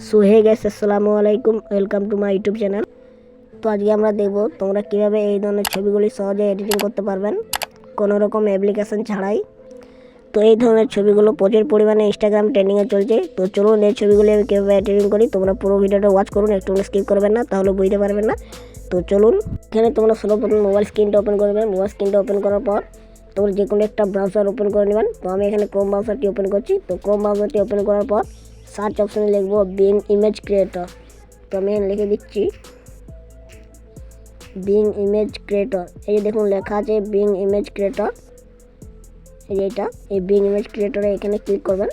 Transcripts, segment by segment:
So hey guys, আসসালামু আলাইকুম, welcome to my YouTube channel. তো আজকে আমরা দেখব তোমরা কিভাবে এই ধরনের ছবিগুলি সহজে এডিটিং করতে পারবেন কোনো রকম অ্যাপ্লিকেশন ছাড়াই। তো এই ধরনের ছবিগুলো প্রচুর পরিমাণে ইনস্টাগ্রাম ট্রেন্ডিংয়ে চলছে। তো চলুন এই ছবিগুলি আমি কীভাবে এডিটিং করি তোমরা পুরো ভিডিওটা ওয়াচ করুন, একটু স্কিপ করবেন না, তাহলে বুঝতে পারবেন না। তো চলুন, এখানে তোমরা সর্বপ্রথম মোবাইল স্ক্রিনটা ওপেন করবেন। মোবাইল স্ক্রিনটা ওপেন করার পর তোমরা যে কোনো একটা ব্রাউজার ওপেন করে নেবেন। তো আমি এখানে ক্রোম ব্রাউজারটি ওপেন করছি। তো ক্রোম ব্রাউজারটি ওপেন করার পর সার্চ অপশানে লিখব বিং ইমেজ ক্রিয়েটর। তো আমি লিখে দিচ্ছি বিং ইমেজ ক্রিয়েটর। এই যে দেখুন লেখা আছে বিং ইমেজ ক্রিয়েটর, এই যে এটা, এই বিং ইমেজ ক্রিয়েটরে এখানে ক্লিক করবেন।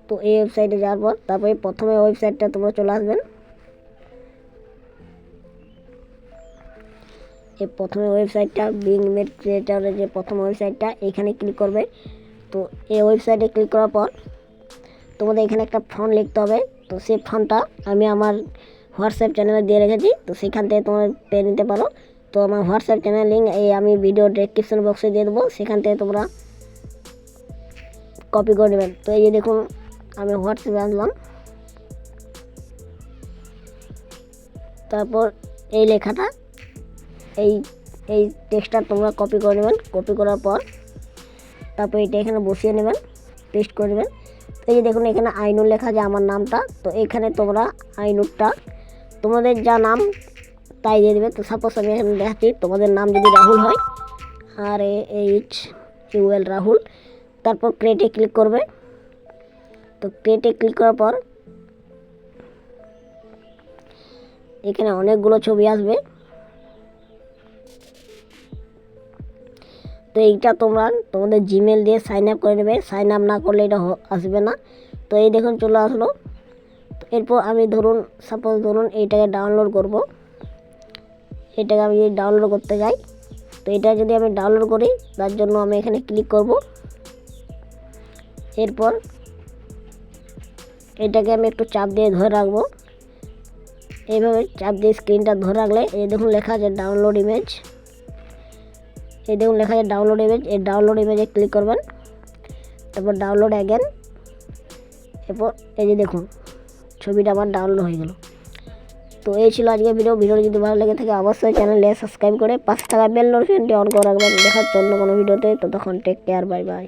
তো এই ওয়েবসাইটে যাওয়ার পর তারপরে প্রথমে ওয়েবসাইটটা তোমরা চলে আসবেন। এই প্রথমে ওয়েবসাইটটা বিং ইমেজ ক্রিয়েটরের যে প্রথম ওয়েবসাইটটা, এখানে ক্লিক করবে। তো এই ওয়েবসাইটে ক্লিক করার পর তোমাদের এখানে একটা ফন্ট লিখতে হবে। তো সেই ফন্টটা আমি আমার হোয়াটসঅ্যাপ চ্যানেলে দিয়ে রেখেছি, তো সেখান থেকে তোমরা পেয়ে নিতে পারো। তো আমার হোয়াটসঅ্যাপ চ্যানেল লিঙ্ক এই আমি ভিডিও ডেসক্রিপশন বক্সে দিয়ে দেবো, সেখান থেকে তোমরা কপি করে নেবেন। তো এই যে দেখুন আমি হোয়াটসঅ্যাপে আসলাম, তারপর এই লেখাটা এই এই টেক্সটটা তোমরা কপি করে নেবেন। কপি করার পর তারপর এটা এখানে বসিয়ে নেবেন, পেস্ট করে নেবেন। এই যে দেখুন এখানে আইনুর লেখা যে আমার নামটা, তো এখানে তোমরা আইনুরটা তোমাদের যা নাম তাই দিয়ে দেবে। তো সাপোজ আমি এখানে দেখাচ্ছি, তোমাদের নাম যদি রাহুল হয়, RAHUL রাহুল, তারপর ক্রিয়েটে ক্লিক করবে। তো ক্রিয়েটে ক্লিক করার পর এখানে অনেকগুলো ছবি আসবে। তো এইটা তোমরা তোমাদের জিমেল দিয়ে সাইন আপ করে নেবে, সাইন আপ না করলে এটা আসবে না। তো এই দেখুন চলে আসলো। এরপর আমি সাপোজ ধরুন এইটাকে ডাউনলোড করব। এটাকে আমি যদি ডাউনলোড করতে যাই, তো এটা যদি আমি ডাউনলোড করি তার জন্য আমি এখানে ক্লিক করব। এরপর এটাকে আমি একটু চাপ দিয়ে ধরে রাখবো। এইভাবে চাপ দিয়ে স্ক্রিনটা ধরে রাখলে এই দেখুন লেখা আছে ডাউনলোড ইমেজ। এই দেখুন লেখা আছে ডাউনলোড ইমেজ, এই ডাউনলোড ইমেজে ক্লিক করবেন। তারপর ডাউনলোড অ্যাগেন। এরপর এই যে দেখুন ছবিটা আমার ডাউনলোড হয়ে গেল। তো এই ছিল আজকে ভিডিও যদি ভালো লেগে থাকে অবশ্যই চ্যানেলে সাবস্ক্রাইব করে পাশে থাকা বেল নোটিফিকেশনটি অন করে রাখবেন। দেখার জন্য কোনো ভিডিওতে, ততক্ষণ টেক কেয়ার, বাই বাই।